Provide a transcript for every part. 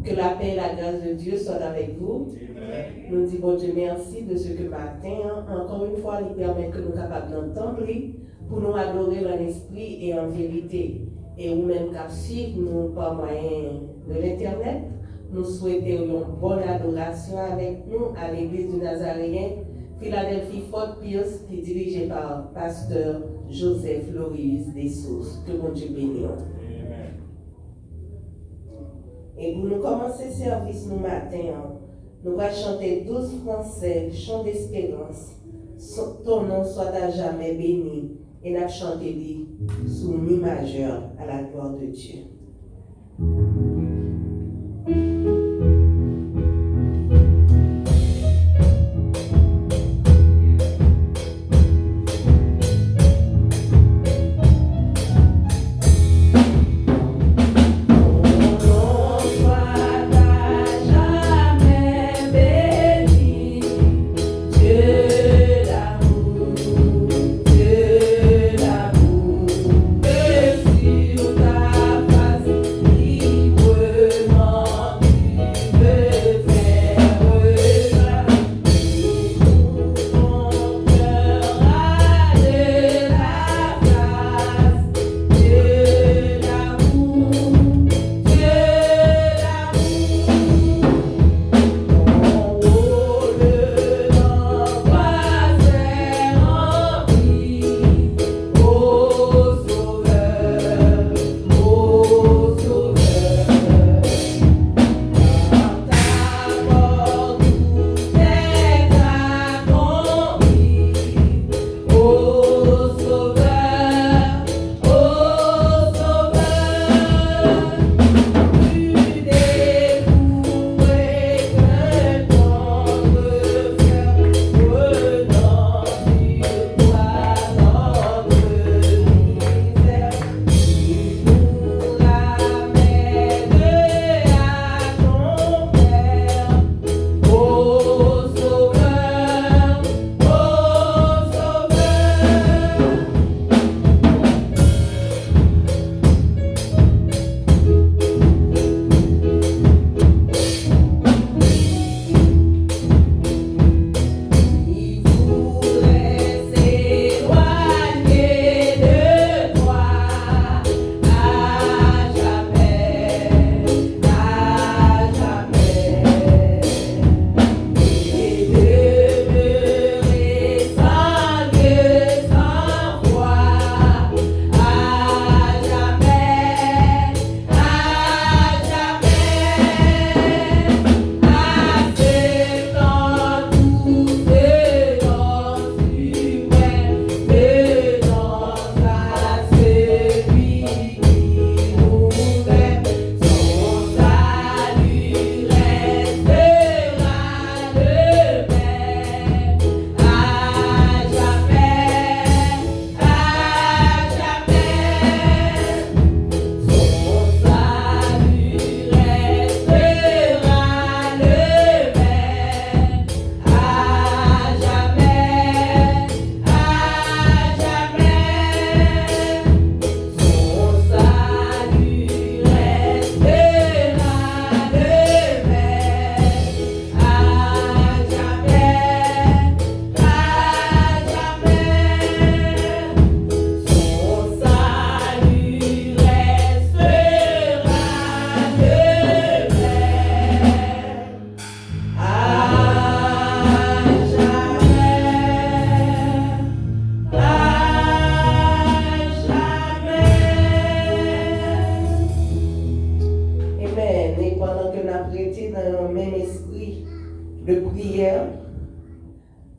Que la paix et la grâce de Dieu soient avec vous. Amen. Nous disons bon Dieu merci de ce que matin, encore une fois, il permet que nous soyons capables d'entendre pour nous adorer en esprit et en vérité. Et ou même qu'à suivre nous par moyen de l'Internet, nous souhaitons une bonne adoration avec nous à l'église du Nazaréen, Philadelphie Fort Pierce, qui est dirigée par pasteur Joseph Loris des Sources. Que bon Dieu bénisse. Et pour nous commencer le service nous matin, nous allons chanter 12 français, chant d'espérance. Ton nom soit à jamais béni. Et nous allons chanter sous mi majeur à la gloire de Dieu.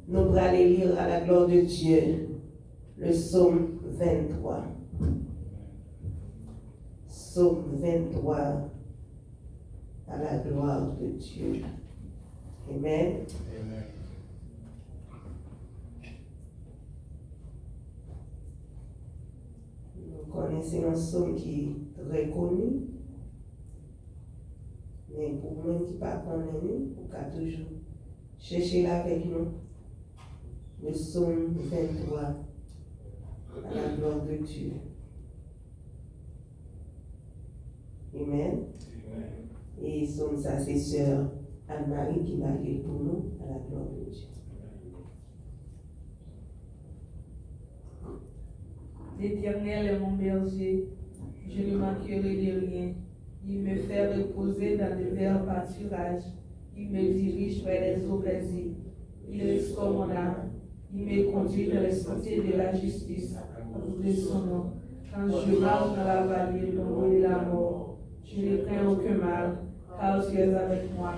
Nous allons lire à la gloire de Dieu le psaume 23. Psaume 23 à la gloire de Dieu. Amen. Amen. Nous connaissons un psaume qui est très connu. Mais pour moi qui ne pas connaître, vous pouvez toujours chercher là avec nous. Le psaume 23 à la gloire de Dieu. Amen. Et ça, c'est sœur Anne-Marie qui m'a dit pour nous, à la gloire de Dieu. L'Éternel est mon berger, je ne manquerai de rien. Il me fait reposer dans de verts pâturages. Il me dirige vers les eaux paisibles. Il restaure mon âme. Il me conduit dans les sentiers de la justice, pour de son nom. Quand je marche dans la vallée de l'ombre de la mort, je ne crains aucun mal, car tu es avec moi.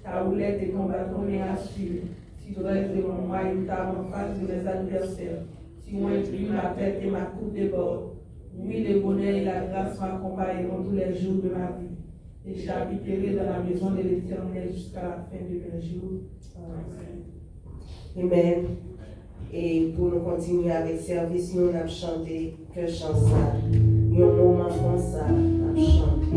Ta houlette et ton bâton me rassurent. Tu dresses devant moi une table en face de mes adversaires. Tu inclines ma tête et ma coupe déborde. Oui, le bonheur et la grâce m'accompagneront tous les jours de ma vie. Et j'habiterai dans la maison de l'Éternel jusqu'à la fin de mes jours. Amen. Et pour nous continuer avec service, nous avons chanté que chant ça. Il y a un moment comme ça, nous avons chanté.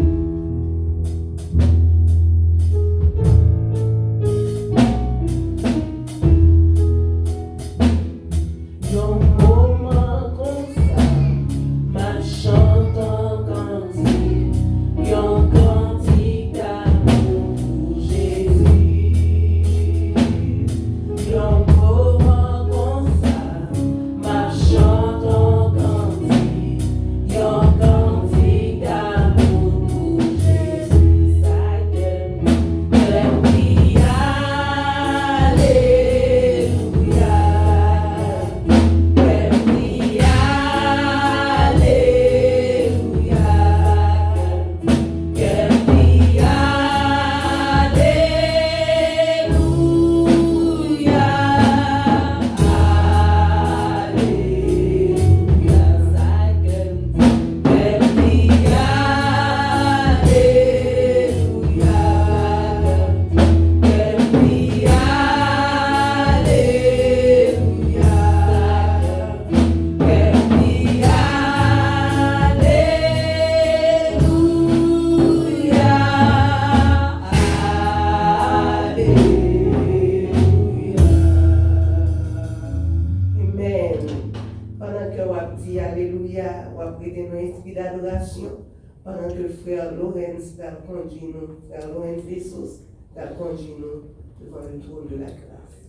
Pendant que le frère Lorenz va conduire nous, frère Lorenz Vessos va conduire nous devant le trône de la grâce.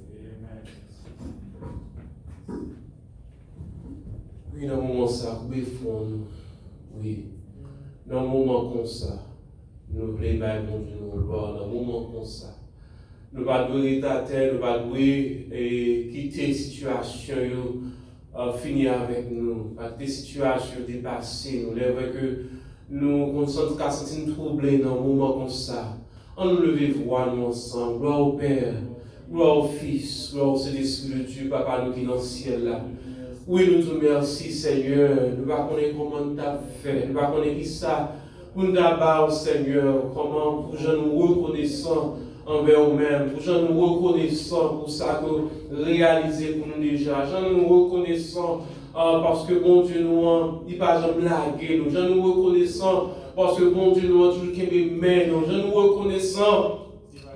Oui, dans un moment ça, oui, oui. Dans un moment comme ça, nous voulons bien conduire nous, dans un moment comme ça. Nous ne pouvons pas à terre, nous ne pouvons pas quitter la situation, finir avec nous, des situations dépassées, nous lèvons que nous consentons qu'à sentir troublés dans un moment comme ça. On nous lever voir nous ensemble. Gloire au Père, gloire au Fils, gloire au Saint-Esprit de Dieu, Papa nous qui est dans le ciel là. Oui, nous te remercions, Seigneur. Nous ne connaissons pas comment tu as fait. Nous ne connaissons pas qui ça. Pour nous d'abord, Seigneur, comment pour que nous reconnaissons envers nous-mêmes, pour que nous reconnaissons pour ça que réaliser pour nous déjà. Nous reconnaissons parce que bon Dieu nous il pas jamais blagué nous. Nous reconnaissons parce que bon Dieu nous toujours qu'il aimé nous. Nous reconnaissons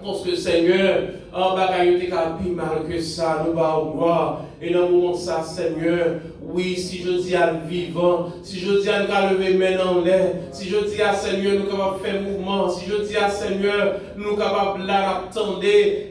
parce que Seigneur, bagaille était plus mal que ça, nous va voir. Et dans le moment ça, Seigneur, oui, si je dis à le vivant, si je dis à nous lever maintenant en l'air, si je dis à Seigneur, nous capables de faire mouvement, si je dis à Seigneur, nous capables d'attendre,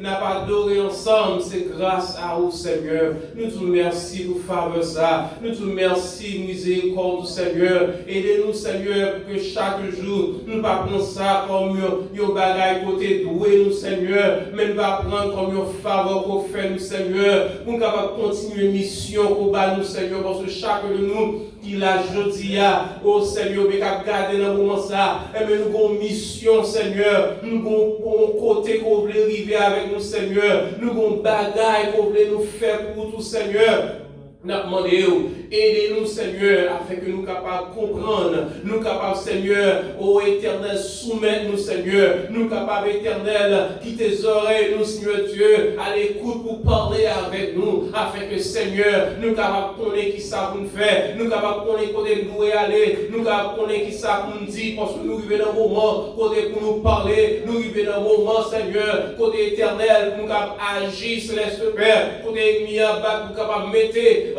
n'a pas adoré ensemble, c'est grâce à vous, Seigneur. Nous te remercions pour faveur ça. Nous te remercions, miséricorde, Seigneur. Aidez-nous, Seigneur, pour que chaque jour, nous ne pas prendre ça comme un bagaille côté doué, nous, Seigneur, mais nous pas prendre comme une faveur pour faire, nous, Seigneur, pour nous capables de continuer mission pour nous, Seigneur, parce que chaque de nous, qui l'a jeudi, oh Seigneur, mais qu'à garder dans le moment ça, et mais nous avons une mission, Seigneur, nous avons un côté qu'on voulait arriver avec nous, Seigneur, nous avons une bagaille qu'on voulait nous faire pour tout, Seigneur. Nous demandons, aidez-nous, Seigneur, afin que nous capables de comprendre, nous capables, Seigneur, ô Éternel, soumettre nous, Seigneur, nous capables, Éternel, qui tes oreilles, nous, Seigneur Dieu, à l'écoute pour parler avec nous, afin que, Seigneur, nous capables de connaître qui ça pour nous faire, nous capables de connaître côté nous aller, nous capables de connaître qui ça pour nous dire, parce que nous vivons dans un moment, côté pour nous parler, nous vivons dans un moment, Seigneur, côté éternel, nous capables d'agir, Céleste Père, côté ennemi en bas, nous capables de mettre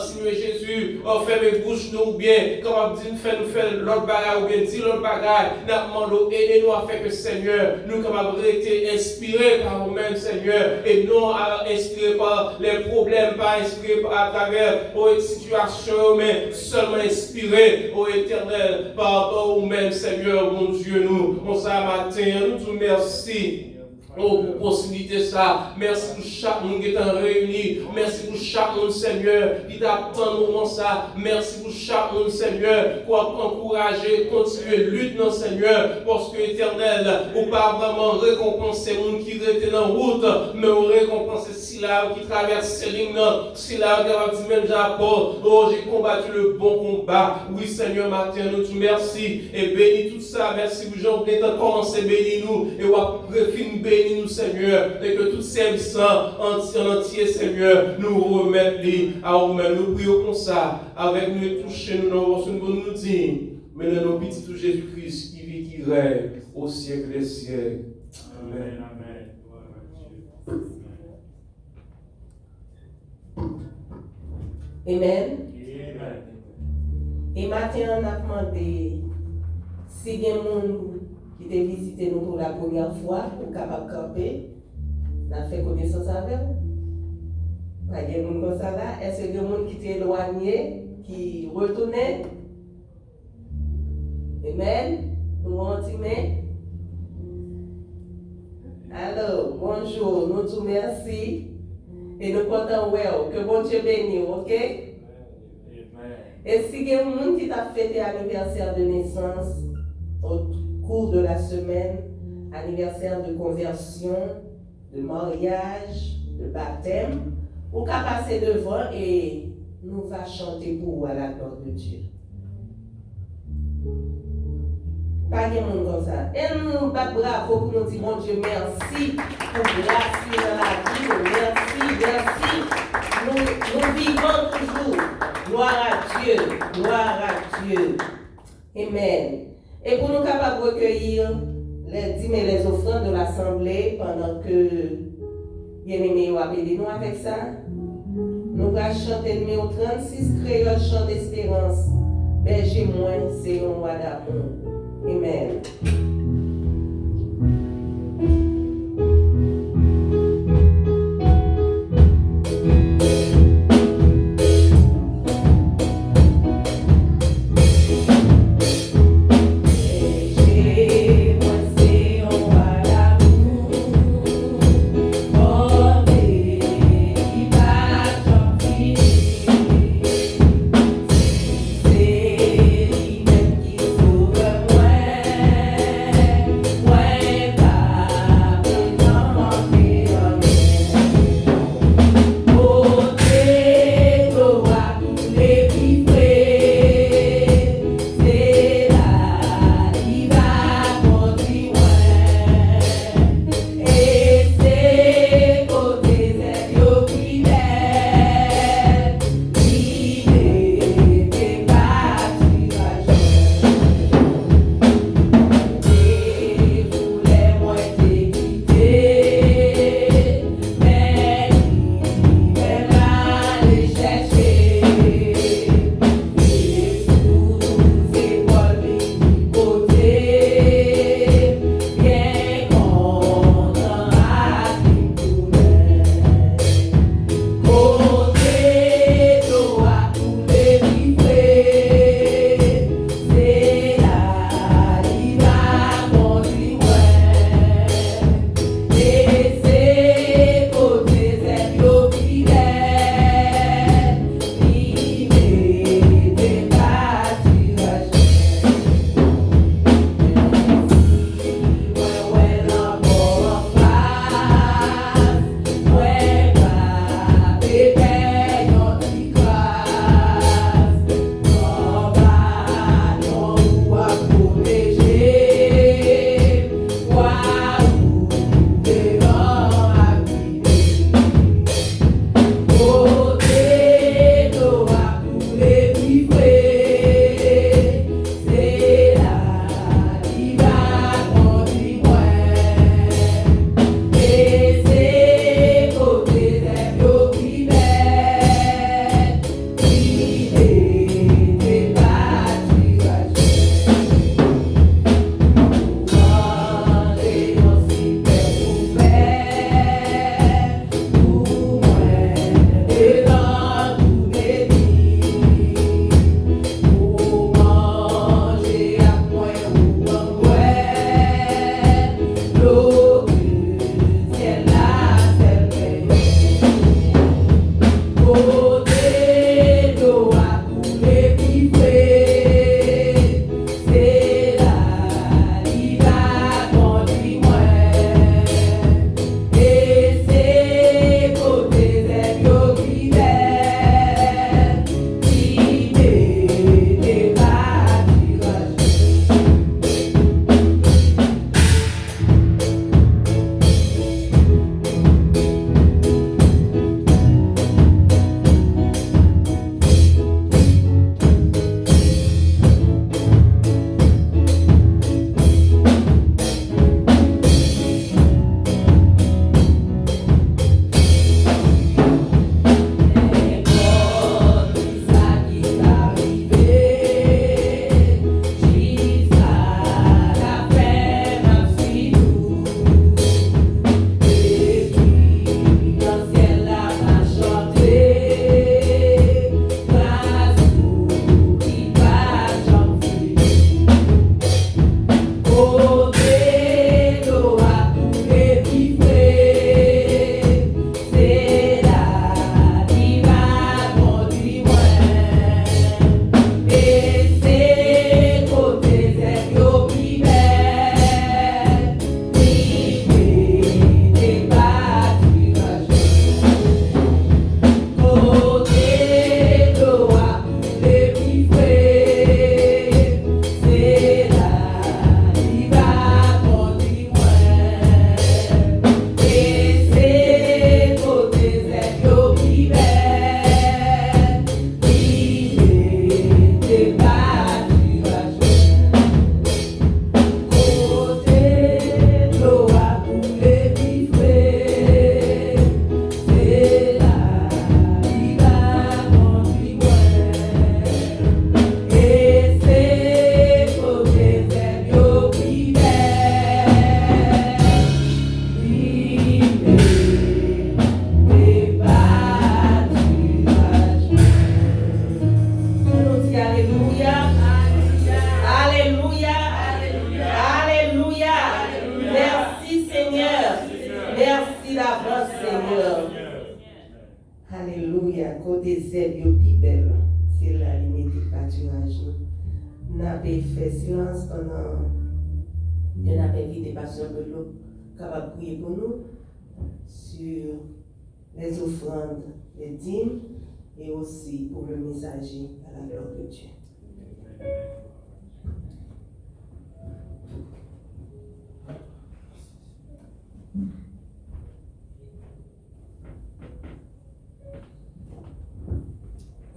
Seigneur Jésus, fermez bouche nous ou bien, comme dit, nous faire l'autre bagaille ou bien dire l'autre bagaille. Nous demandons, aidez-nous à faire que Seigneur, nous capables d'être inspirés par vous-même, Seigneur, et non inspirés par les problèmes, pas inspirés à travers les situations, mais seulement inspirés au éternel par vous-même, Seigneur, mon Dieu, nous, on s'en matin, nous te merci. Oh, pour possibilité ça. Merci pour chaque monde qui est réuni. Merci pour chaque monde, Seigneur, qui t'attend au moment ça. Merci pour chaque monde, Seigneur, pour encourager, continuer lutte, non, Seigneur, parce que l'éternel, ou pas vraiment récompenser les gens qui étaient dans la route, mais on récompense si là qui traverse ces lignes, si là qui dit même Japon, oh, j'ai combattu le bon combat. Oui, Seigneur, matin, nous te merci et bénis tout ça. Merci pour Jean, qui ont commencé à bénir nous et on va finir bénir nous, Seigneur, et que tout service en entier, Seigneur, nous remettent à vous-même. Nous prions comme ça, avec nous et toucher nous dans nous dire, mais dans nos petits tout Jésus-Christ qui vit, qui règne au siècle des siècles. Amen. Amen. Et maintenant, on a demandé si il y a des gens qui t'a visité nous pour la première fois, pour capable camper, on a fait connaissance avec vous. Pas de gens comme ça là. Est-ce qu'il y a des gens qui t'ont éloigné, qui retournaient? Amen. Nous rentrons. Alors, bonjour, nous te merci. Et nous comptons que bon Dieu bénisse, ok? Et si il y a des gens qui t'a fêté l'anniversaire de naissance au cours de la semaine, anniversaire de conversion, de mariage, de baptême, on va passer devant et nous va chanter pour vous à la gloire de Dieu. Pas de monde comme ça. Et nous battons bravo pour nous dire, mon Dieu, merci pour grâce dans la vie. Merci. Nous vivons toujours. Gloire à Dieu. Amen. Et pour nous capables de recueillir les dîmes et les offrandes de l'Assemblée pendant que bien-aimé va aider nous avec ça, nous allons chanter le numéro 36, Créole chant d'espérance. Berger moins, c'est un roi d'amour. Amen. C'est lui-même qui sauve moi. les deux plus belles, c'est la limite de pâturage. Nous avons fait silence pendant. On a invité Pasteur Bello capable de prier pour nous sur les offrandes, les dîmes et aussi pour le messager à la gloire de Dieu.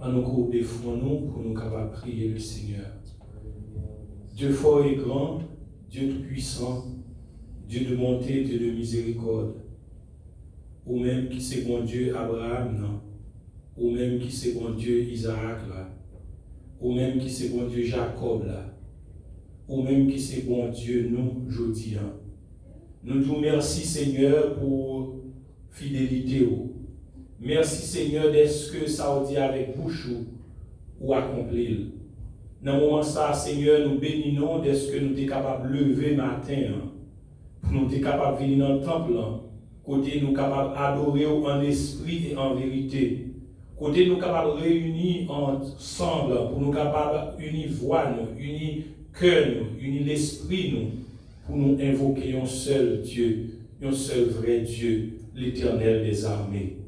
En nous couper nous pour nous capables de prier le Seigneur. Dieu fort et grand, Dieu tout-puissant, Dieu de bonté, Dieu de miséricorde, ou même qui c'est bon Dieu Abraham, non, ou même qui c'est bon Dieu Isaac, là, ou même qui c'est bon Dieu Jacob, là, ou même qui c'est bon Dieu nous, aujourd'hui. Hein. Nous disons merci Seigneur pour fidélité. Merci Seigneur d'est-ce que ça dit avec bouche ou accomplir. Dans le moment ça, Seigneur, nous bénissons d'est-ce que nous sommes capables de lever matin, hein, pour nous sommes capables de venir dans le temple, hein, côté nous capables d'adorer en esprit et en vérité, côté nous capables de réunir ensemble, pour nous capables d'unir voix, nous, unir cœur, nous, unir l'esprit, nous, pour nous invoquer un seul Dieu, un seul vrai Dieu, l'Éternel des armées.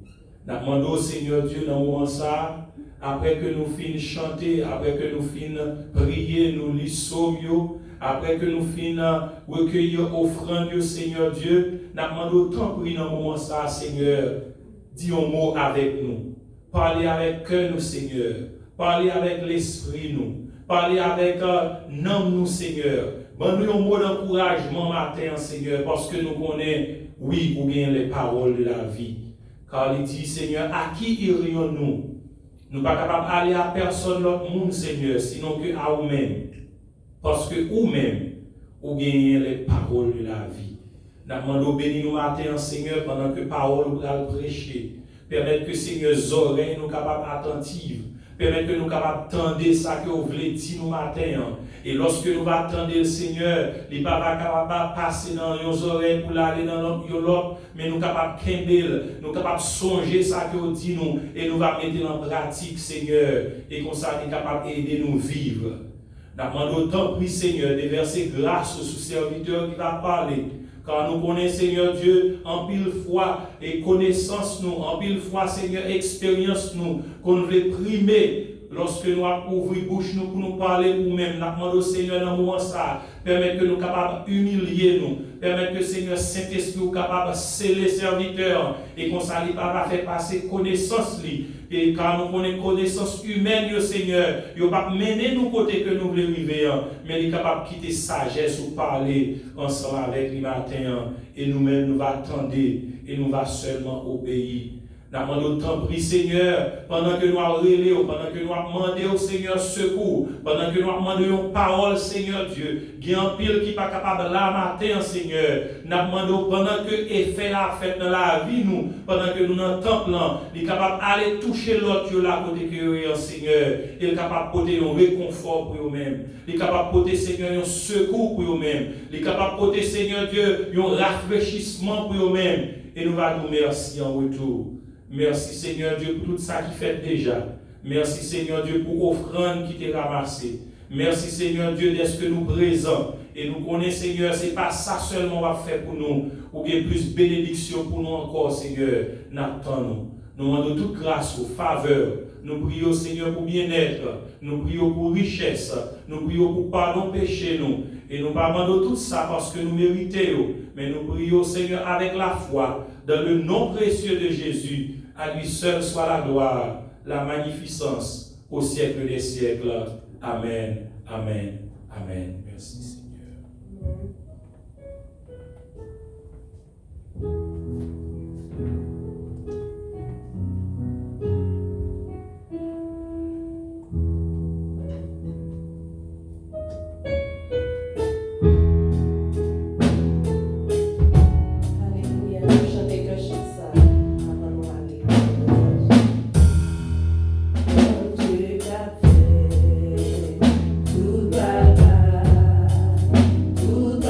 Nous demandons au Seigneur Dieu dans le moment ça, après que nous finissons chanter, après que nous finissons prier, nous lisons, après que nous finissons recueillir offrande, Seigneur Dieu, nous demandons autant prier dans le moment ça, Seigneur, dis un mot avec nous. Parlez avec cœur, nous, Seigneur. Parlez avec l'esprit, nous. Parlez avec nous, Seigneur. Donne-nous un mot d'encouragement matin, Seigneur, parce que nous connaissons, oui, ou bien les paroles de la vie. Car il dit, Seigneur, à qui irions-nous? Nous ne sommes pas capables d'aller à personne d'autre monde, Seigneur, sinon que à vous-même. Parce que vous-même, vous gagnez les paroles de la vie. Nous demandons béni nous matin, Seigneur, pendant que parole vous allez prêcher. Permettre que, Seigneur, les oreilles nous capables attentives. Permettre que nous capables d'entendre ça que vous voulez dire nous matin. Et lorsque nous allons attendre le Seigneur, il ne va pas capable de passer dans nos oreilles pour aller dans l'autre, mais nous sommes capables de kembel, nous sommes capables de songer ça que vous dit nous, et nous allons mettre en pratique, Seigneur, et comme ça, nous sommes capables d'aider nous vivre. Nous demandons autant, oui, Seigneur, de verser grâce sur ce serviteur qui va parler. Car nous connaissons, Seigneur Dieu, en pile foi et connaissance nous, en pile foi, Seigneur, expérience nous, qu'on veut primer lorsque nous avons ouvert bouche nous pour nous parler nous-mêmes. Nous demandons, Seigneur, dans le moment ça, permettre que nous soyons capables d'humilier nous, permettre que, Seigneur, Saint-Esprit, nous capable de sceller serviteurs et qu'on s'allie pas faire passer connaissance li. Et car nous connaissons connaissance humaine, Seigneur, il ne va pas mener nous côté que nous voulons arriver, mais il est capable de quitter sagesse ou parler ensemble avec les matins. Et nous-mêmes, nous allons attendre et nous allons seulement obéir. Nous demandons autant prix, Seigneur, pendant que nous allons relayer, pendant que nous allons demander au Seigneur secours, pendant que nous allons demander une parole, Seigneur Dieu, il y a un pile qui n'est pas capable là matin, Seigneur. Nous demandons pendant que effet la fête dans la vie, nous, pendant que nous dans le temple, il est capable d'aller toucher l'autre là, côté que Seigneur. Il est capable de porter un réconfort pour eux-mêmes. Il est capable de porter, Seigneur, un secours pour eux-mêmes. Il est capable de porter, Seigneur Dieu, un rafraîchissement pour eux-mêmes. Et nous allons nous merci en retour. Merci Seigneur Dieu pour tout ça qui fait déjà. Merci Seigneur Dieu pour l'offrande qui t'est ramassée. Merci Seigneur Dieu d'être que nous présents. Et nous connaissons Seigneur, ce n'est pas ça seulement qu'on va faire pour nous. Ou bien plus bénédiction pour nous encore Seigneur. N'attendons. Nous demandons toute grâce, faveur. Nous prions Seigneur pour bien-être. Nous prions pour richesse. Nous prions pour pardon péché nous. Et nous demandons tout ça parce que nous méritons. Mais nous prions Seigneur avec la foi. Dans le nom précieux de Jésus. À lui seul soit la gloire, la magnificence au siècle des siècles. Amen, amen, amen. Merci Seigneur. Tout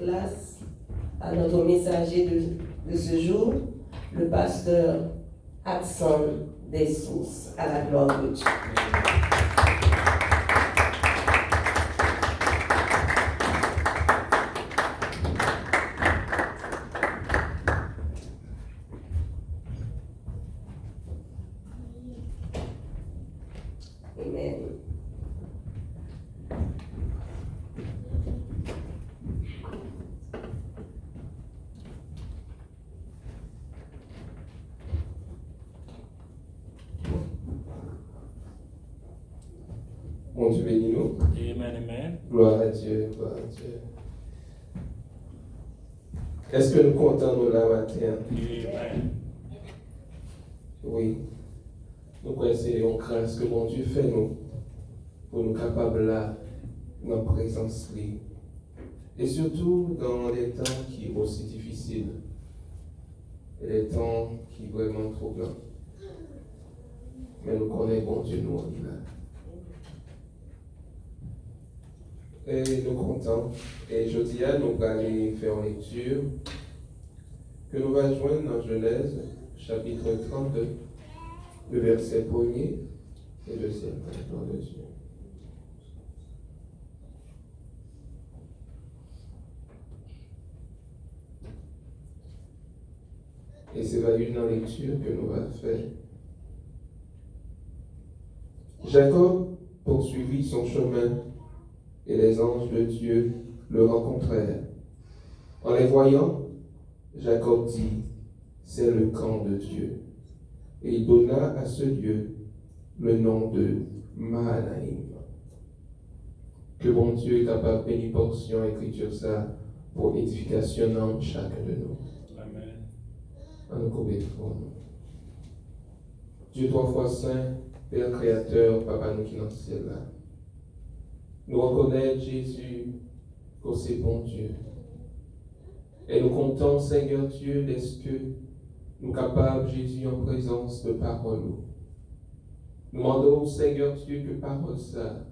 place à notre messager de ce jour, le pasteur Adson Dessources, à la gloire de Dieu. Amen. Mon Dieu, bénis-nous. Amen, amen. Gloire à Dieu, gloire à Dieu. Est-ce que nous comptons nous là matin? Amen. Oui. Nous croyons grâce que mon Dieu fait nous pour nous capables là, dans la présence lui. Et surtout dans les temps qui sont aussi difficiles. Et les temps qui sont vraiment trop grands. Mais nous connaissons bon Dieu, nous, on est là. Et nous comptons. Et je dis à nous aller faire une lecture que nous allons joindre dans Genèse, chapitre 32, le verset 1er et 2e, à la gloire de Dieu. Et c'est la une lecture que nous allons faire. Jacob poursuivit son chemin et les anges de Dieu le rencontrèrent. En les voyant, Jacob dit, c'est le camp de Dieu. Et il donna à ce lieu le nom de Mahanaïm. Que bon Dieu est capable de bénir portion écriture ça pour édification dans chacun de nous. Amen. En nous couper Dieu trois fois saint, Père créateur, Papa nous qui dans le ciel là. Nous reconnaissons Jésus que c'est bon Dieu. Et nous comptons, Seigneur Dieu, est-ce que nous sommes capables, Jésus, en présence de parole. Nous demandons, Seigneur Dieu, que parole ça,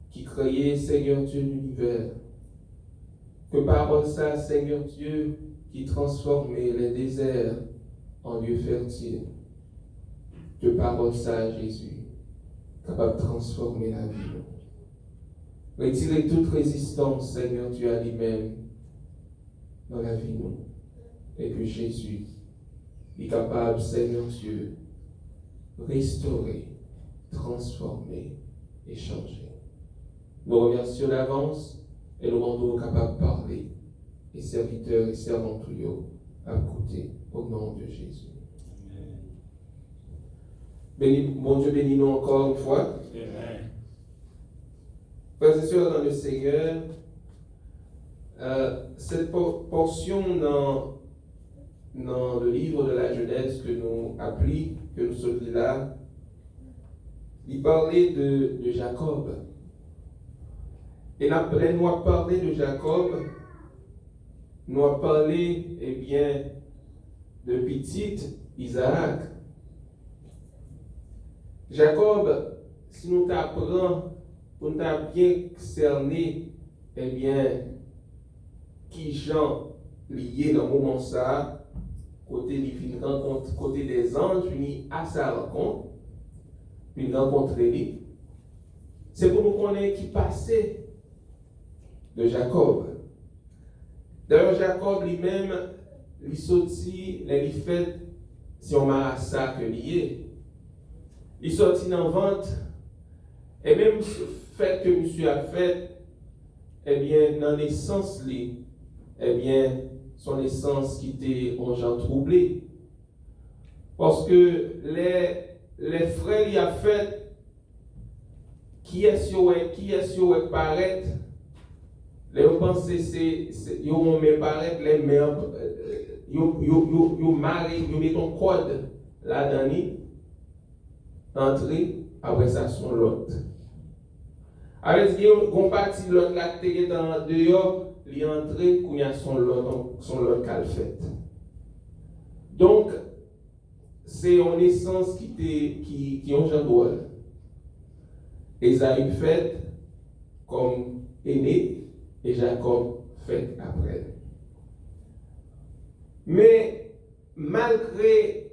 qui créait, Seigneur Dieu, l'univers, que parole ça, Seigneur Dieu, qui transformait les déserts en lieux fertiles, que parole ça, Jésus, capable de transformer la vie. Retirer toute résistance, Seigneur Dieu, à lui-même dans la vie, nous. Et que Jésus est capable, Seigneur Dieu, restaurer, transformer et changer. Nous remercions d'avance et nous rendons capables de parler. Et serviteurs et servantes à côté, au nom de Jésus. Béni, mon Dieu, bénis-nous encore une fois. Amen. Frères et sœurs dans le Seigneur, cette portion dans le livre de la Genèse que nous appelons, que nous sommes là, il parlait de Jacob. Et après nous avons parlé de Jacob, nous avons parlé, eh bien, de petit Isaac. Jacob, si nous t'apprenons, pour nous bien cerner, eh bien, qui Jean lié dans le moment ça, côté des rencontre, côté des anges, venu à sa rencontre, puis rencontrer lui. C'est pour nous connaître qui passait de Jacob. D'ailleurs, Jacob lui-même, il sortit, il fait, si on m'a ça que lié, il sortit dans vente, et même ce fait que monsieur a fait, eh bien, dans l'essence, eh bien, son essence qui était en genre troublé. Parce que les frères y a fait, qui est sur paraître, les pensées, ils vont me paraître, les mères, ils marient, ils mettent un code là-dedans, entrer, après ça, son lot. Avec ce qu'on partit de l'autre là, qui est dans dehors, il est entré, qu'il y a son lot qu'elle fait. Donc, c'est en essence qui ont un drôle. Esaü fait comme aîné et Jacob fait après. Mais malgré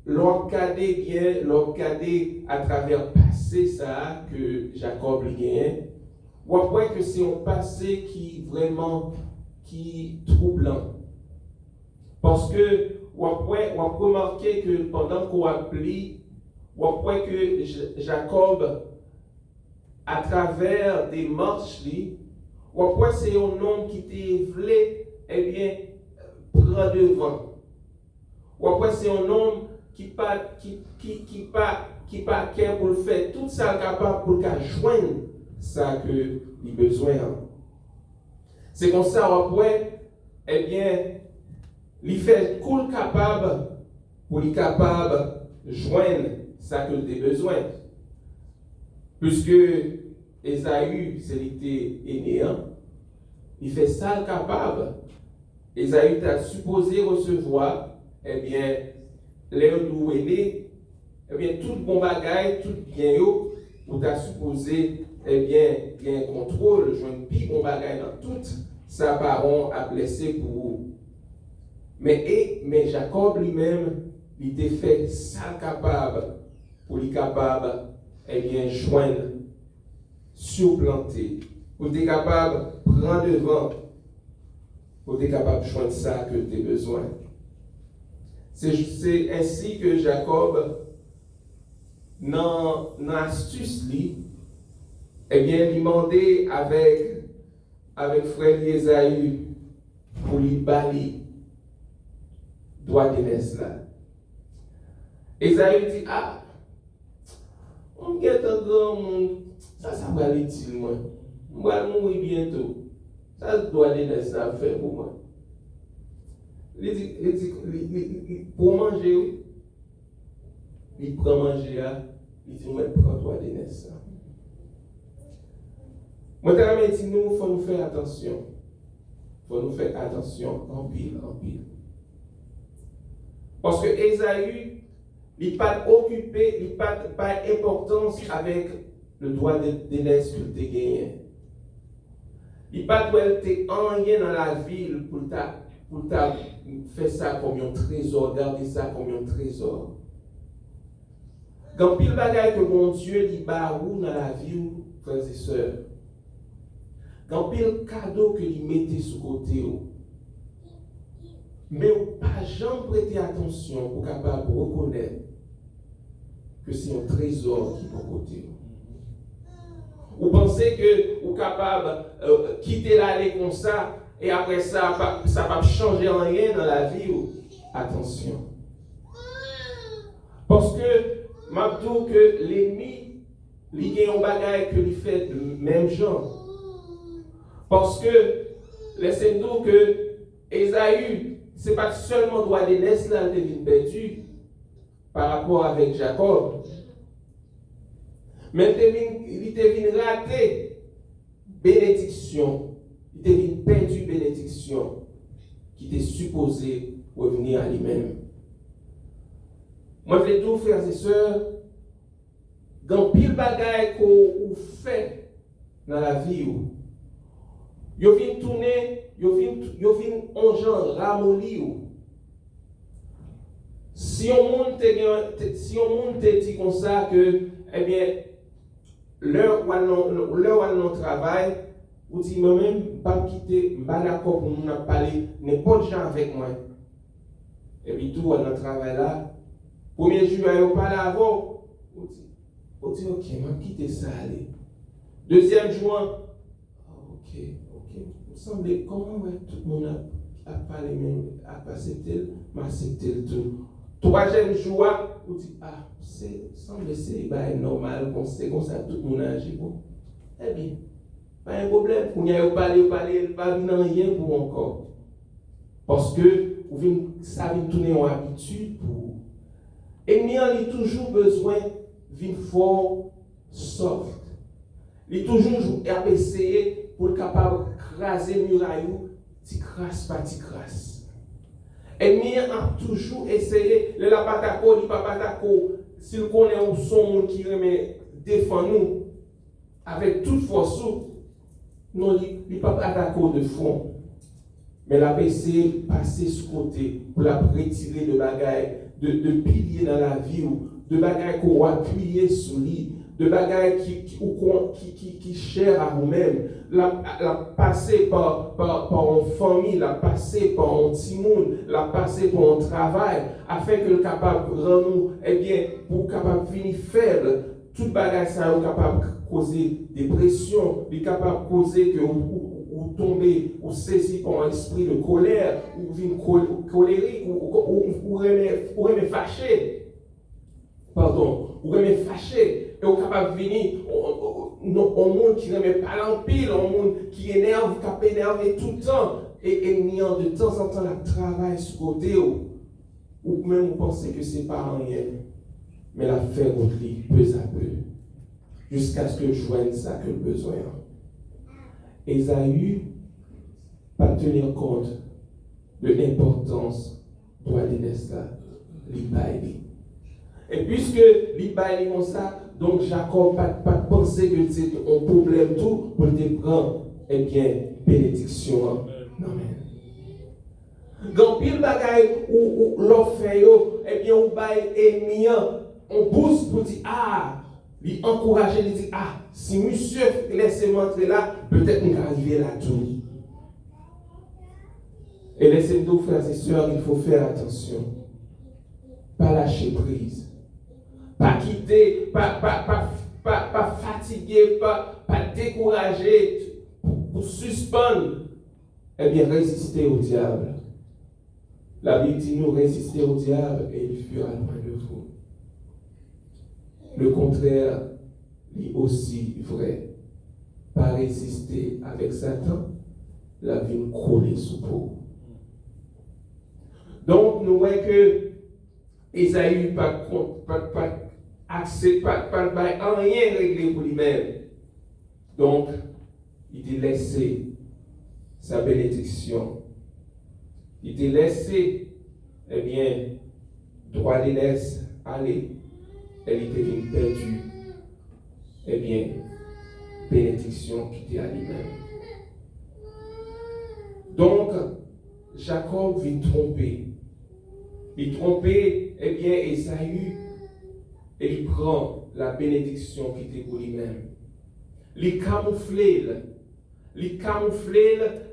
l'orcadé bien, l'orcadé à travers passé ça que Jacob gagne, on voit que c'est un passé qui vraiment qui troublant. Parce que on remarquer que pendant qu'on applique, on voit que Jacob, à travers des marches, on voit que c'est un homme qui était voulu, eh bien, prend devant. On voit que c'est un homme qui pas qu'un pour le faire tout ça capable pour qu'à joindre ça que il besoin. C'est comme ça on voit, eh bien, il fait cool capable pour lui capable joindre ça que il a besoin. Puisque Ésaü, c'est l'était aîné, il fait ça capable. Ésaü t'a supposé recevoir, eh bien, l'air d'où aîné, eh bien, tout bon bagaille, tout bien yo, ou t'a supposé, eh bien, il y a un contrôle, je ne pis bon bagaille dans tout, sa parent a blessé pour vous. Mais Jacob lui-même, il était fait ça capable, pour lui capable, eh bien, joindre, surplanter, pour être capable de prendre devant, pour être capable de joindre ça que tu as besoin. C'est ainsi que Jacob, dans l'astuce, eh bien, il demandait avec frère Ésaü pour lui balayer droit d'aînesse là. Ésaü dit, on get un grand monde, ça va aller utile moi. On va mourir bientôt. Ça doit d'aînesse là faire pour moi. Il dit, pour manger, il prend manger, il dit, moi, prends droit d'aînesse là. Moi, je dis, nous, il faut nous faire attention. Il faut nous faire attention en pile. Parce que Ésaü, il n'est pas occupé, il n'a pas d'importance avec le droit d'aînesse que tu as gagné. Il n'a pas de rien dans la ville pour faire ça comme un trésor, garder ça comme un trésor. Quand pile bagaille que mon Dieu dit barou dans la vie, frères et sœurs. Quand pile cadeau que il mettait sous côté, mais pas jamais prêter attention pour capable reconnaître que c'est un trésor qui est pour côté. Vous pensez que vous êtes capable de quitter l'aller comme ça et après ça ne va pas changer rien dans la vie? Attention. Parce que m'abdou que l'ennemi, il y a un bagage que il fait de même genre. Parce que laissez-nous que Ésaü, ce n'est pas seulement droit d'aînesse là qui est perdu par rapport avec Jacob. Mais il était venu rater bénédiction. Il était venu perdre bénédiction qui était supposée revenir à lui-même. Moi, je vais dire, frères et sœurs, dans pile bagaille qu'on fait dans la vie, yo vient tourner, yo vient en genre ramolli. Si on monde te dit comme ça que, eh bien, l'heure où on travaille, vous dites moi-même, pas quitter, pas d'accord pour nous parler, n'importe gens avec moi. Et puis tout, on travaille là. Premier jour, on parle avant. Vous dites, ok, je vais quitter ça, allez. Deuxième jour, ok. Vous semblez, comment tout le monde a parlé même, a passé tel, m'a accepté tout. Troisième jour, vous dites, semble c'est normal, c'est comme ça, tout le monde agit. Bon. Eh bien, pas un problème. Vous n'avez pas rien pour encore. Parce que ça vient tourner en habitude pour vous. Et il a toujours besoin d'une fort soft. Il a toujours essayé pour être capable de craser le muraille, tu crases pas, tu crases. Et il a toujours essayé, le patako, le papatako, s'il connaît un son qui remet défend nous avec toute force, Non, il n'est pas d'accord de fond. Mais la PC passer ce côté pour la retirer de bagaille, de piliers dans la vie, ou de bagaille qu'on va appuyer sur lui, de bagaille qui chère à vous-même, la passer par une famille, la passer par un petit monde, la passer par un travail, afin que le capable de rendre nous, eh bien, pour capable de finir faible, toute bagaille ça est capable de causer dépression, est capable de causer que ou tomber, ou saisi par un esprit de colère, ou vine colérique, ou remet fâché. Pardon, ou remet fâché. Et ou capable de venir un monde qui remet pas l'empile, un monde qui énerve, qui peut énerver tout le temps, et niant de temps en temps la travail sur côté, ou même vous pensez que c'est pas rien, mais la faire contre lui, peu à peu, jusqu'à ce que je joigne ça que le besoin. Ésaü pas tenir compte de l'importance de la l'Ibaïli. Et puisque l'Ibaïli comme ça, donc Jacob pas penser que c'est un problème tout pour te prendre, eh bien, bénédiction. Amen. Dans pile bagaille ou l'offre eh bien, on bail ennemi, on pousse pour dire lui encourager, lui dire si monsieur laissez-moi entrer là, peut-être qu'on va arriver là tout. Et laissez-nous, frères et sœurs, il faut faire attention. Pas lâcher prise. Pas quitter, pas fatiguer, pas décourager, pour suspendre. Eh bien, résister au diable. La Bible dit nous résister au diable et il fuira loin de vous. Le contraire est aussi vrai. Pas résister avec Satan, la vie nous coller sous peau. Donc, nous voyons que Ésaü pas rien réglé pour lui-même. Donc, il a laissé sa bénédiction. Il a laissé, eh bien, droit de laisse aller. Elle était une perdue. Eh bien, bénédiction qui était à lui-même. Donc, Jacob vient tromper. Il trompait, eh bien, Ésaü, et il prend la bénédiction qui était pour lui-même. Il camouflait,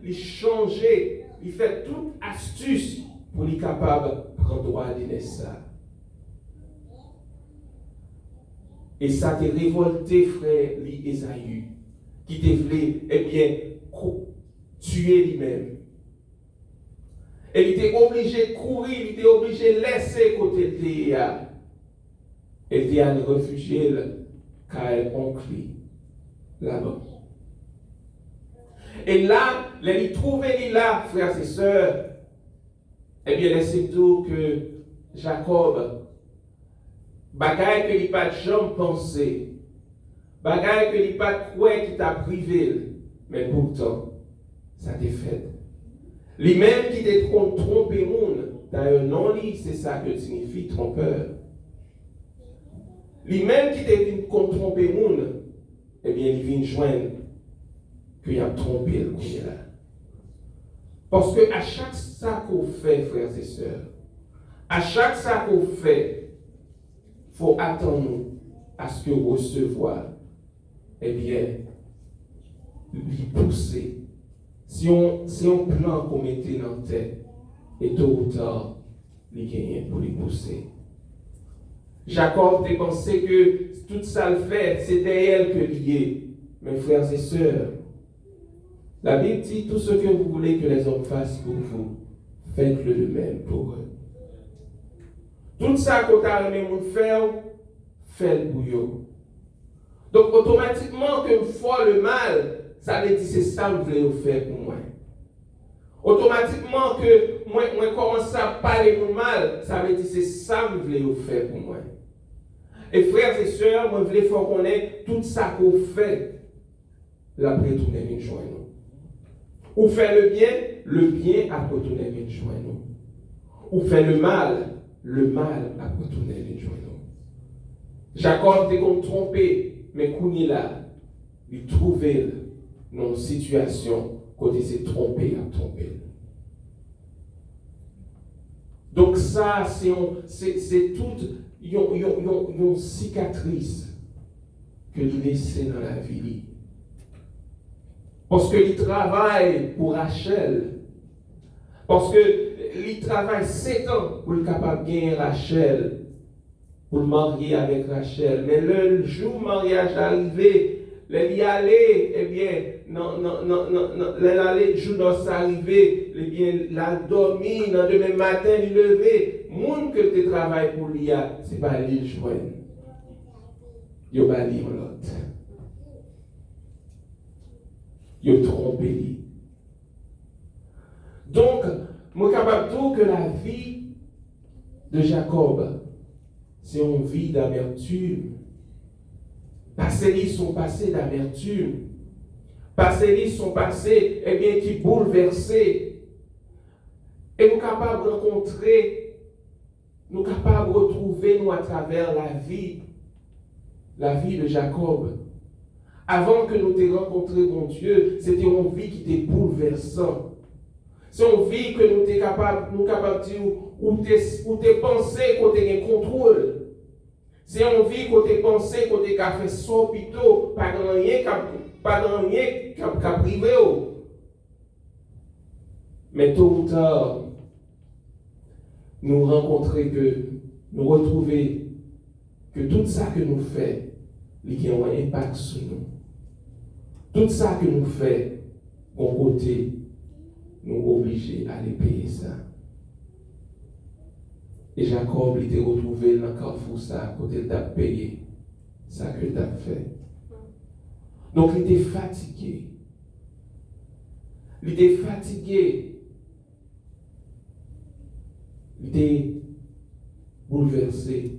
il changeait, il fait toute astuce pour être capable de prendre droit de ça. Et ça t'a révolté, frère, Ésaü, qui t'a voulu, eh bien, tuer lui-même. Et il était obligé de courir, il était obligé de laisser côté de Théa. Et Théa ne réfugié car elle oncle là-bas. Et là, il trouvait là, frères et sœurs, eh bien, laissez-nous que Jacob, bagaille que il pas de jambe pensé, bagaille que il pas de quoi qui t'a privé, mais pourtant, ça t'est fait. Lui-même qui t'a trompé monde, d'ailleurs non c'est ça que signifie trompeur. Lui-même qui t'a trompé monde, eh bien il vient joindre qu'il a trompé le là. Parce que à chaque ça qu'on fait, frères et sœurs, à chaque ça qu'on fait, il faut attendre à ce que recevoir, eh bien, lui pousser. Si on plan qu'on mettait dans la tête, et tôt ou tard, il gagne pour lui pousser. Jacob a pensé que tout ça le fait, c'était elle que lié. Mes frères et sœurs, la Bible dit tout ce que vous voulez que les hommes fassent pour vous, faites-le de même pour eux. Tout ça qu'on a aimé faire, faites-le pour eux. Donc automatiquement que vous faites le mal, ça veut dire que c'est ça que vous voulez faire pour moi. Automatiquement que moi commence à parler pour mal, ça veut dire que c'est ça que vous voulez faire pour moi. Et frères et sœurs, moi je voulais faire connaître tout ça qu'on fait, l'après tourner une joie nous. Ou faire le bien après tourner une joie nous. Ou faire le mal après tourner une joie nous. Jacob était comme trompé, mais Kouni là, il trouvait dans une situation côté c'est trompé à tromper. Donc ça, c'est toute une cicatrice que il laisse dans la vie. Parce qu'il travaille pour Rachel. Parce qu'il travaille 7 ans pour être capable de gagner Rachel. Pour le marier avec Rachel. Mais le jour du mariage arrivé, il y allait, eh bien, le jour de arrivé, eh bien, la dormi, le demain matin, il levé. Monde que tu travailles pour lui, c'est pas lui le joindre. Il va lire l'autre. Il trompé lui. Donc, je suis capable de dire que la vie de Jacob, c'est une vie d'amertume. Passer son passé d'amertume. Passer son passé, eh bien, qui bouleversé. Et nous sommes capables de rencontrer, nous sommes capables de retrouver nous à travers la vie de Jacob. Avant que nous t'ayons rencontré mon Dieu, c'était une vie qui était bouleversante. C'est une vie que nous sommes capables de dire où tes pensées, où tu as un contrôle. C'est une vie où tu as pensé, où tu as fait son plutôt, pas de rien qui a privé. Mais tôt ou tard, nous rencontrer nous retrouver que tout ça que nous faisons, il y a un impact sur nous. Tout ça que nous faisons, bon côté, nous obligés à aller payer ça. Et Jacob il était retrouvé dans le carrefour ça, à côté de payer ça que tu as fait. Donc il était fatigué. Il était fatigué. Il était bouleversé.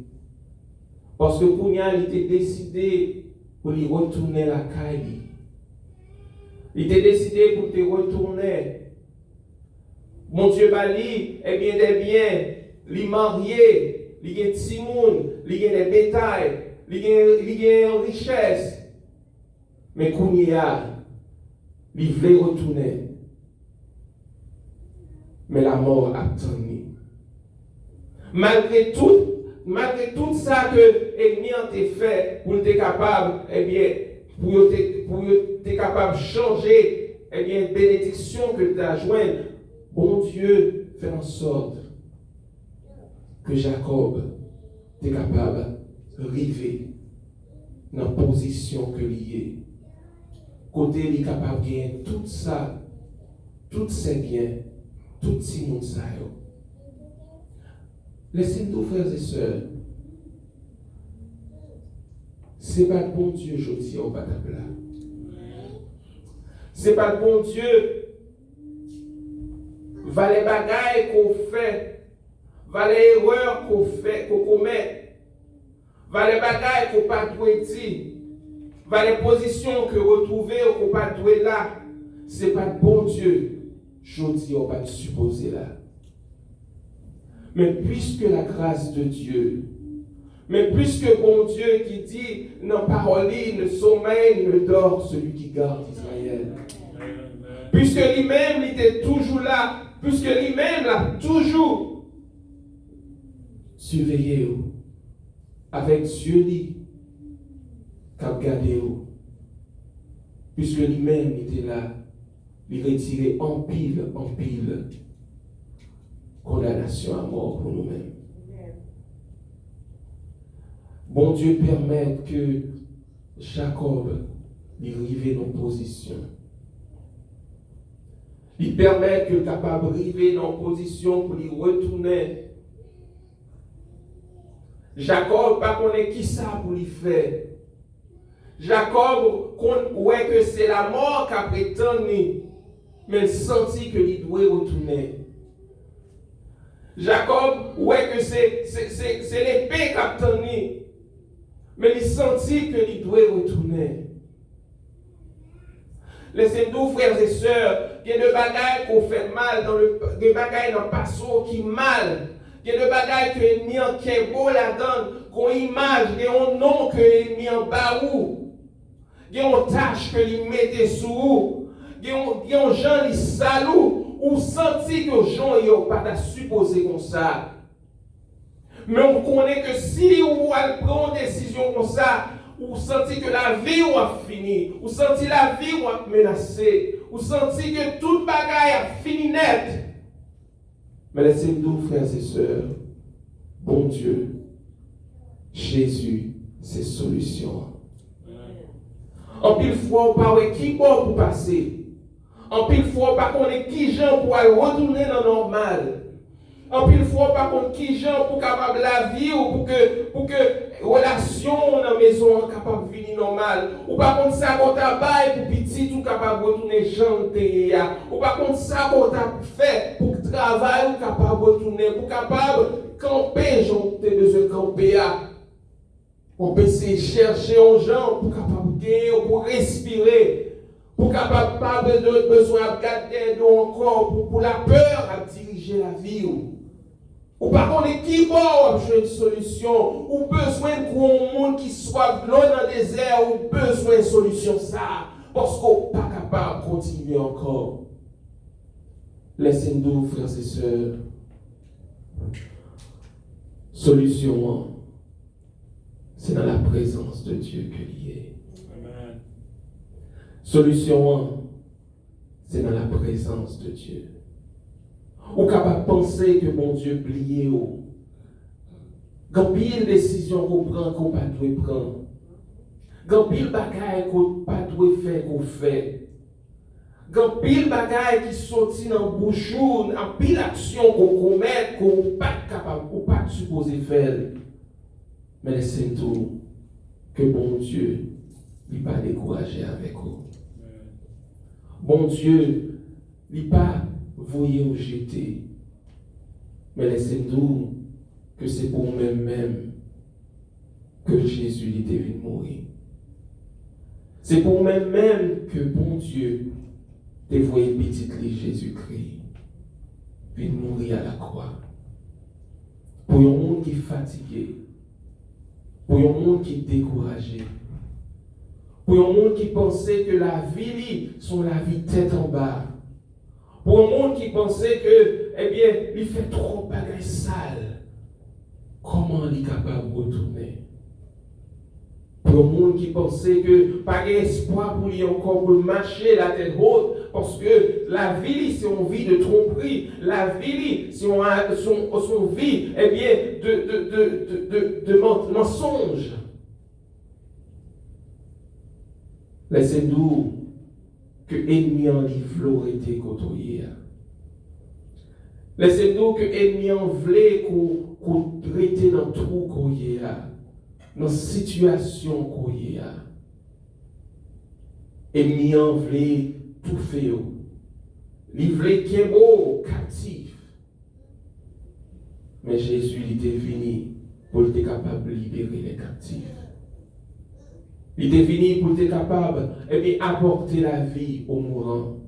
Parce que Kounia, il était décidé pour lui retourner la caille. Il était décidé pour te retourner. Mon Dieu Bali, eh bien des biens, les mariés, les gains de Timoun, les gains de bétail, les gains de richesse. Mais Kounia, il voulait retourner. Mais la mort a attendu. Malgré tout ça que l'ennemi a fait pour être capable, eh bien, pour être capable de changer, eh bien, bénédiction que tu as jointe, bon Dieu fait en sorte que Jacob est capable d'arriver dans la position que il est. Côté, il est capable de gagner tout ça, tous ses biens, tout ces monde ça. Laissez-nous, frères et sœurs, c'est pas le bon Dieu, je dis au Batapla. C'est pas le bon Dieu. Va les bagailles qu'on fait, va les erreurs qu'on commet, va les bagailles qu'on pas doué dire, va les positions que retrouver qu'on pas doué là. C'est pas le bon Dieu, je dis on va te supposer là. Mais puisque la grâce de Dieu, mais puisque bon Dieu qui dit, dans parole, ne sommeille, ne dort celui qui garde Israël. Puisque lui-même, il était toujours là, puisque lui-même l'a toujours surveillé, avec Dieu, qui a gardé, puisque lui-même était là, il retirait en pile, condamnation à mort pour nous-mêmes. Bon Dieu permet que Jacob il arrive dans position. Il permet que capable arriver dans position pour lui retourner. Jacob pas connaît qui ça pour lui faire. Jacob ouais que c'est la mort qu'a prétendu, mais il sentit que il doit retourner. Jacob ouais que c'est l'épée qu'a prétendu. Mais il sentit qu'il doit retourner. Laissez-nous, frères et sœurs, il y a des bagailles qu'on fait mal, des bagailles dans le passé qui mal. Il y a des bagailles que l'ennemi en est beau là-dedans, qu'on image, il y a un nom que l'ennemi en bas où. il y a une tâche que lui mettez sous vous, il y a un gens qui salou, ou senti que gens n'ont pas supposé comme ça. Mais on connaît que si vous prenez une décision comme ça, vous sentez que la vie a fini, vous sentez la vie a menacée, vous sentez que toute bagaille a fini net. Mais laissez-nous, frères et sœurs, bon Dieu, Jésus, c'est solution. En pile fois, on parle qui bon pour passer. En pile fois, on connaît qui gens pour aller retourner dans le normal. En pile fois, par contre, qui gens pour capable la vie ou pour que relation dans la maison capable de venir normal. Ou par contre, ça qu'on t'a bail pour petit ou capable de retourner chanter. Ou par contre, ça qu'on t'a fait pour travail ou capable de retourner, pour capable de camper, j'en ai besoin de camper. On peut essayer de chercher aux gens pour capable de gagner, pour respirer, pour capable pas besoin de garder encore pour la peur à diriger la vie. Ou par contre, qui va avoir une solution, ou besoin de un monde qui soit loin dans le désert, ou besoin de solution ça, parce qu'on n'est pas capable de continuer encore. Laissez-nous, frères et sœurs, solution, c'est dans la présence de Dieu que l'il est. Amen. Solution, c'est dans la présence de Dieu. Ou capable de penser que mon Dieu plié ou. Quand pile décision qu'on prend qu'on pas doit prendre. Quand pile bagaille qu'on pas doit faire qu'on fait. Quand pile bagaille qui sorti dans bouchou, en pile action qu'on commet qu'on pas capable ou pas supposé faire. Mais laissez-nous que bon Dieu n'est pas découragé avec vous. Bon Dieu n'est pas voyez ou jeter. Mais laissez-nous que c'est pour nous-mêmes que Jésus était venu mourir. C'est pour nous-mêmes que bon Dieu t'a voyé petit Jésus-Christ venu mourir à la croix. Pour un monde qui est fatigué, pour un monde qui est découragé, pour un monde qui pensait que la vie, sont la vie tête en bas. Pour un monde qui pensait que, eh bien, il fait trop de bagages sales, comment il est capable de retourner? Pour un monde qui pensait que pas d'espoir pour lui encore pour marcher la tête haute, parce que la vie, c'est une vie de tromperie, la vie, c'est son vie, eh bien, de mensonge. Laissez-nous que l'ennemi en livre été côtoyé. Laissez-nous que l'ennemi en voulait qu'on traite dans tout côtoyé, dans situation côtoyé. L'ennemi en voulait tout faire. Il voulait qu'il y ait beau captif. Mais Jésus il était venu pour être capable de libérer les captifs. Il est venu pour être capable d'apporter la vie aux mourants.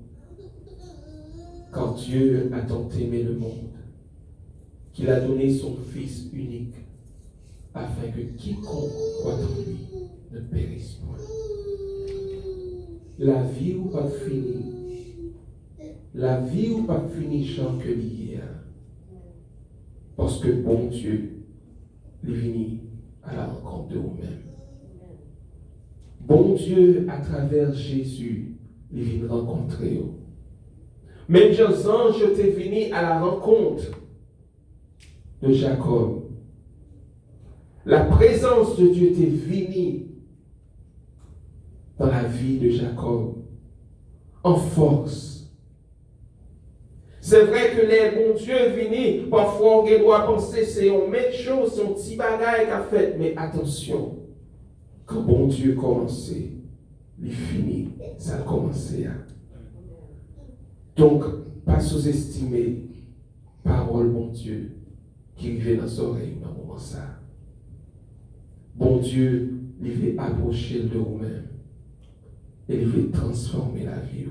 Car Dieu a tant aimé le monde qu'il a donné son Fils unique afin que quiconque croit en lui ne périsse point. La vie ou pas finie. La vie ou pas finie chant que l'hier. Parce que bon Dieu est venu à la rencontre de vous-même. Bon Dieu, à travers Jésus, il vient rencontrer vous. Même Joseph, je t'ai venu à la rencontre de Jacob. La présence de Dieu t'est venue dans la vie de Jacob, en force. C'est vrai que les bons dieux viennent, parfois on doit penser c'est une même chose, c'est un petit bagage qu'a fait, mais attention. Quand bon Dieu commence, il finit, ça a commencé. Donc, pas sous-estimer parole bon Dieu qui arrive dans nos oreilles dans moment ça. Bon Dieu, il veut approcher de vous-même et il veut transformer la vie.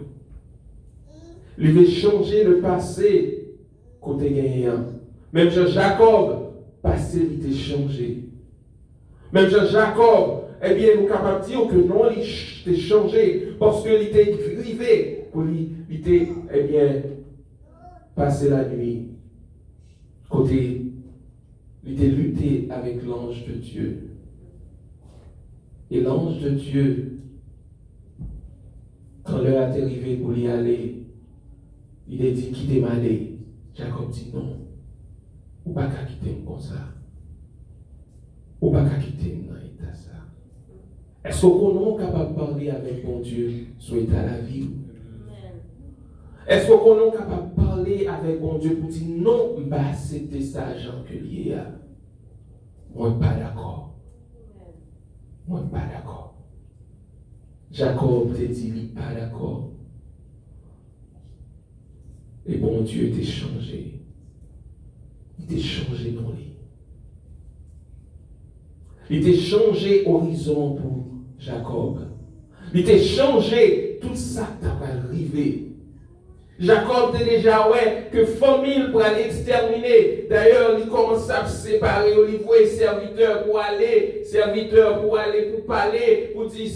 Il veut changer le passé côté gagnant. Même Jean Jacob, passé il était changé. Même Jean Jacob, eh bien, nous sommes capables de dire que non, il était changé parce qu'il était arrivé pour lui, il était, eh bien, passé la nuit côté, il était lutté avec l'ange de Dieu. Et l'ange de Dieu, quand l'heure est arrivée pour y aller, il a dit quittez m'aller. Jacob dit non. Ou pas qu'à quitter comme ça. Ou pas qu'à quitter dans l'état ça. Est-ce qu'on est capable de parler avec mon Dieu sur l'état la vie? Est-ce qu'on est capable de parler avec mon Dieu pour dire non, bah c'était ça, Jean, que lié à. Moi, pas d'accord. Moi, pas d'accord. Jacob te dit, il pas d'accord. Et bon Dieu t'a changé. Il t'a changé dans lui. Il t'a changé horizon pour Jacob. Il t'a changé tout ça qui t'a arrivé. Jacob était déjà ouais que famille pour aller exterminer. D'ailleurs, il commence à se séparer au niveau des serviteurs pour aller pour parler, pour dire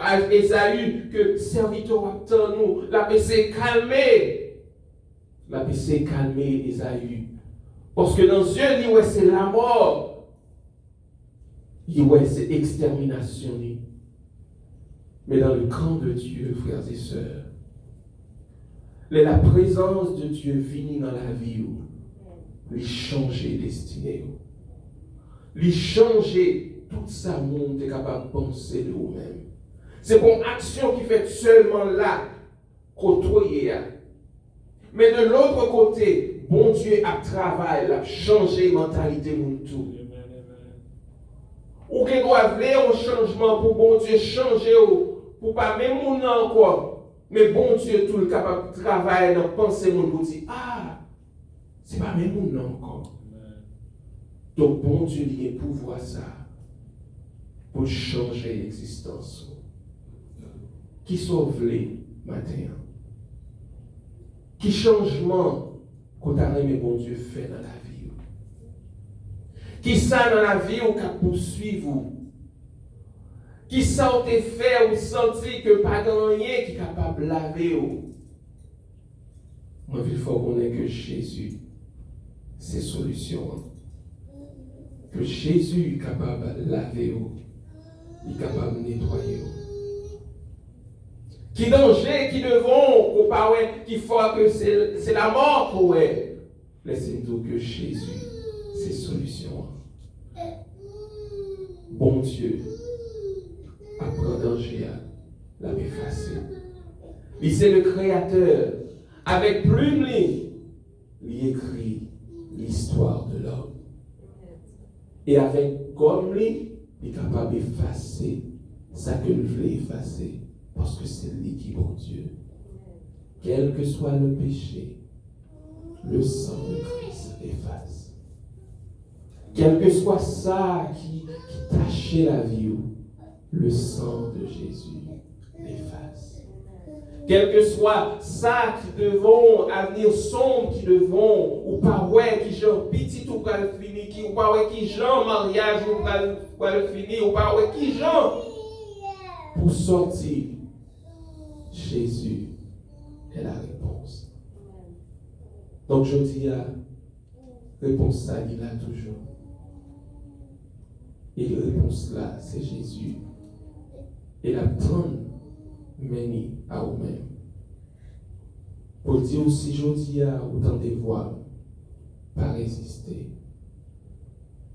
à Esaü que serviteur attend nous. La paix s'est calmée. La paix s'est calmée, Esaü. Parce que dans Dieu, il ouais c'est la mort. Il ouais c'est extermination. Mais dans le camp de Dieu, frères et sœurs, la présence de Dieu finit dans la vie où il changer destinée. Il changer tout ça monde est capable de penser de vous-même. C'est pour une action qui fait seulement là côtoyer. Mais de l'autre côté, bon Dieu a travaillé, a changé la mentalité de tout. Ou qu'il doit avoir un changement pour bon Dieu changer pour pas même mon encore. Mais bon Dieu, tout le capable de travailler dans penser mon pour dire ah, c'est pas même mon encore. Donc bon Dieu, il a pouvoir ça pour changer l'existence. Qui sauve les matins? Qui changement qu'on a aimé bon Dieu fait dans la vie? Qui ça dans la vie ou qu'a poursuivre? Qui ça ou te fait ou senti que pas rien qui est capable de laver ou? Moi, il faut qu'on ait que Jésus, c'est solution. Que Jésus est capable de laver ou, il est capable de nettoyer ou. Qui danger, qui devons, ou pas ouais, qui faut que c'est la mort pour ouais. Laissez-nous que Jésus, c'est solution. Bon Dieu, après danger, la effacer. Il c'est le Créateur. Avec plume, il écrit l'histoire de l'homme. Et avec comme lui, il est capable d'effacer ça que nous voulons effacer. Parce que c'est lui qui est bon Dieu. Quel que soit le péché, le sang de Christ efface. Quel que soit ça qui tachait la vie, le sang de Jésus l'efface. Quel que soit ça qui devons, avenir sombre qui devons, ou pas ouais qui genre petit ou pas le finir, qui ou pas ouais qui genre mariage ou pas le finir, ou pas ouais qui genre pour sortir, Jésus est la réponse. Donc je dis à réponse ça, il a toujours. Et la réponse là, c'est Jésus. Et la tonne mène à vous-même. Pour dire aussi, je dis à autant de voix, pas résister.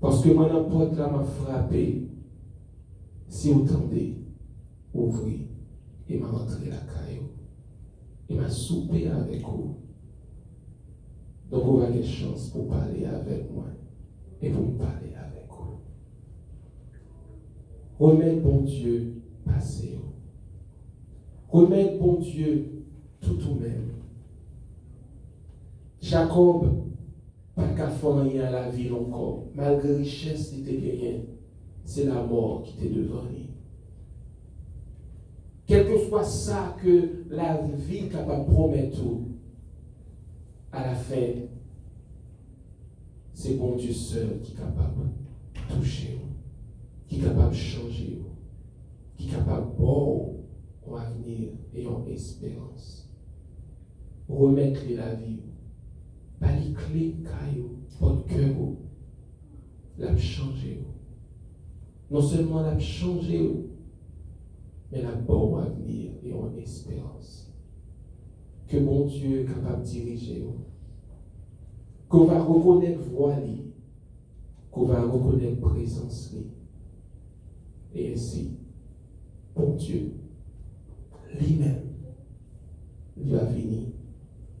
Parce que moi, n'importe là m'a frappé, si vous tendez, ouvrez, et m'a rentré la caillou, et m'a soupé avec vous. Donc, vous avez chance pour parler avec moi, et pour me parler avec vous. Remettre bon Dieu, passez. Remettre bon Dieu, tout ou même. Jacob, pas qu'à faire rien à la vie encore, malgré richesse qui était gagnée, c'est la mort qui était devant lui. Quel que soit ça que la vie capable de promettre, à la fin, c'est bon Dieu seul qui est capable de toucher, qui est qui est capable de changer, qui est capable de voir un avenir et une espérance. Remettre la vie, pas les clés, votre cœur, l'a changer. Non seulement l'a changer, mais la bon avenir et une espérance. Que mon Dieu est capable de diriger, qu'on va reconnaître voix, qu'on va reconnaître présence. Et ainsi, bon Dieu, lui-même, il va venir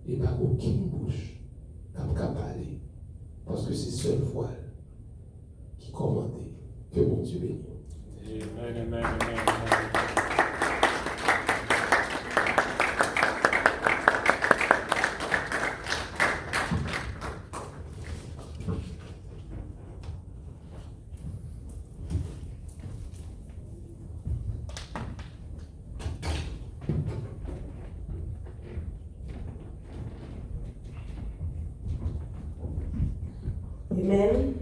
et pas aucune bouche qui va parler. Parce que c'est seule voix qui commande. Que mon Dieu bénisse. Amen, amen, amen, amen. Amen.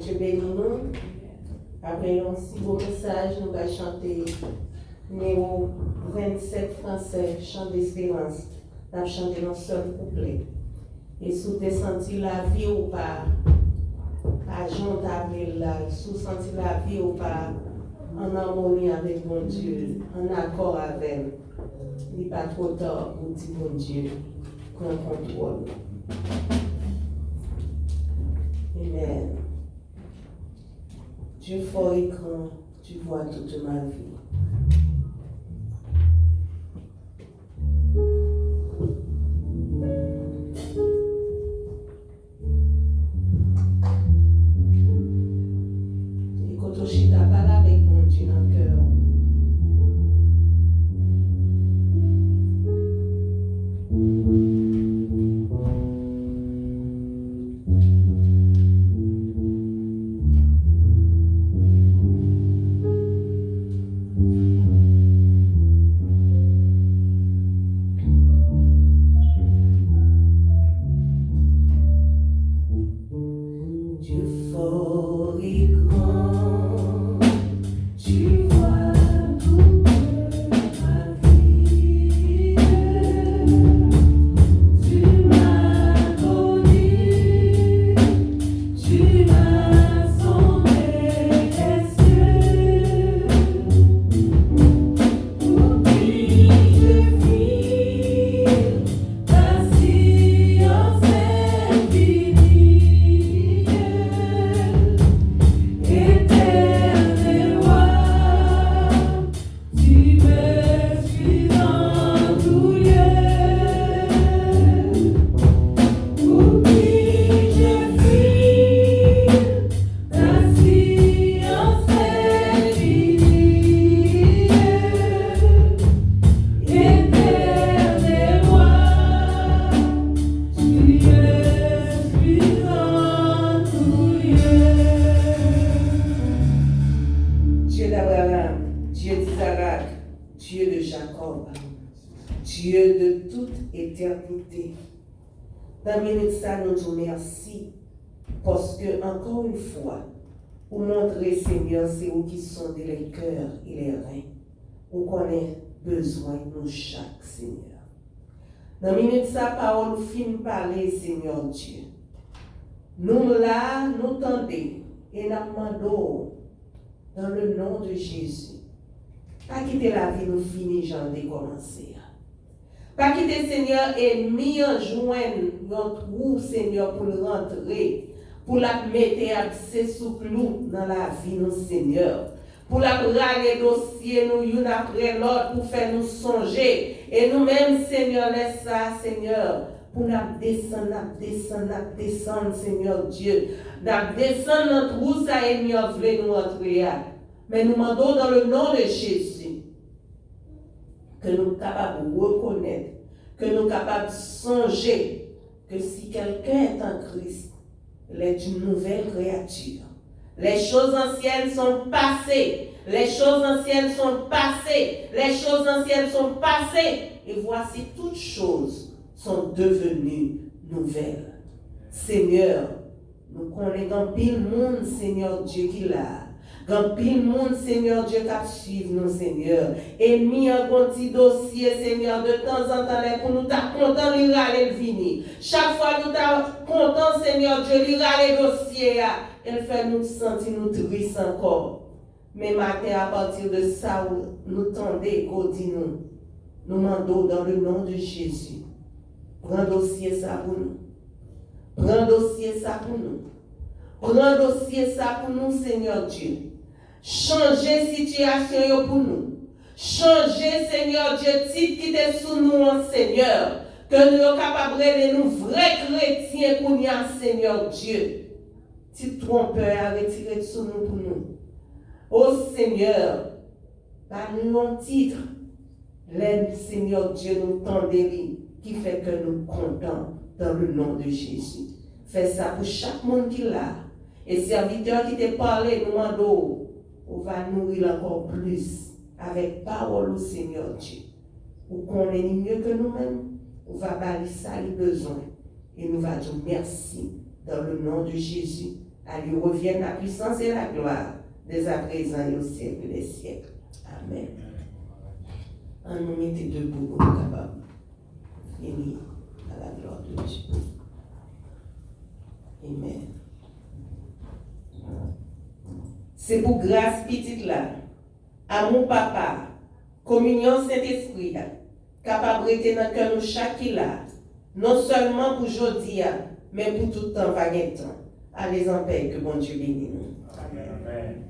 Dieu bénit nous. Après un si beau message, nous allons chanter numéro 27 français, chant d'espérance. Nous allons chanter dans seul couplet. Et si vous avez senti la vie ou pas, à Jean Tablil, si vous senti la vie ou pas, en harmonie avec mon Dieu, en accord avec lui, il n'est pas trop tard pour dire mon Dieu, prends contrôle. Amen. Dieu fort et grand, tu vois toute ma vie. Et quand on chita parle avec mon Dieu dans le cœur. Dieu de toute éternité. Dans minute ça, nous disons merci parce que, encore une fois, pour montrer, Seigneur, c'est où qui sont les cœurs et les reins. Où qu'on ait besoin de nous chaque, Seigneur. Dans minute ça, parole fin parler, Seigneur Dieu. Nous là, nous tendons et nous demandons dans le nom de Jésus. Pas quitter la vie, nous finir, j'en ai commencé. Pas quitter, Seigneur, ennemi en joindre notre roue, Seigneur, pour le rentrer, pour la mettre à sous nous dans la vie, nous, Seigneur. Pour la râler dossier, nous, une après l'autre, pour faire nous songer. Et nous-mêmes, Seigneur, laisse ça, Seigneur, pour nous descendre, Seigneur Dieu. Nous descendre notre roue, ça ennemi en voulait nous rentrer. Mais nous demandons dans le nom de Jésus que nous sommes capables de reconnaître, que nous sommes capables de songer que si quelqu'un est en Christ, il est une nouvelle créature. Les choses anciennes sont passées. Les choses anciennes sont passées. Les choses anciennes sont passées. Et voici toutes choses sont devenues nouvelles. Seigneur, nous connaissons pile monde, Seigneur Dieu, qui l'a. Grand pile monde, Seigneur Dieu, qui suivre nous, Seigneur. Et mis un petit dossier, Seigneur, de temps en temps, pour nous t'as content, lui râler le vini. Chaque fois, nous t'as content, Seigneur Dieu, lui râler le dossier, elle fait nous sentir nous tristes encore. Mais matin, à partir de ça, nous tendez, nous demandons dans le nom de Jésus. Prends dossier ça pour nous. Prends dossier ça pour nous. Prends dossier ça pour nous, Seigneur Dieu. Changez situation pour nous. Changez, Seigneur Dieu, titre qui est sous nous, Seigneur. Que nous sommes capables de nous vrais chrétiens pour nous, Seigneur Dieu. Si trompeur a retiré sous nous pour nous. Oh Seigneur, par nous un titre, l'aide, Seigneur Dieu, nous tendez qui fait que nous comptons dans le nom de Jésus. Fais ça pour chaque monde qui l'a. Et serviteur qui t'a parlé, nous demandons, on va nourrir encore plus avec parole au Seigneur Dieu. Pour qu'on ait mieux que nous-mêmes, on va balayer ça les besoins. Et nous va dire merci dans le nom de Jésus. À lui revienne la puissance et la gloire dès à présent et au siècle des siècles. Amen. On nous mette debout pour nous capables. Fini à la gloire de Dieu. Amen. C'est pour grâce petite là, à mon papa, communion Saint-Esprit là, capable d'être dans le cœur de chaque là, non seulement pour aujourd'hui, mais pour tout le temps, va temps. Allez en paix, que bon Dieu bénisse nous. Amen.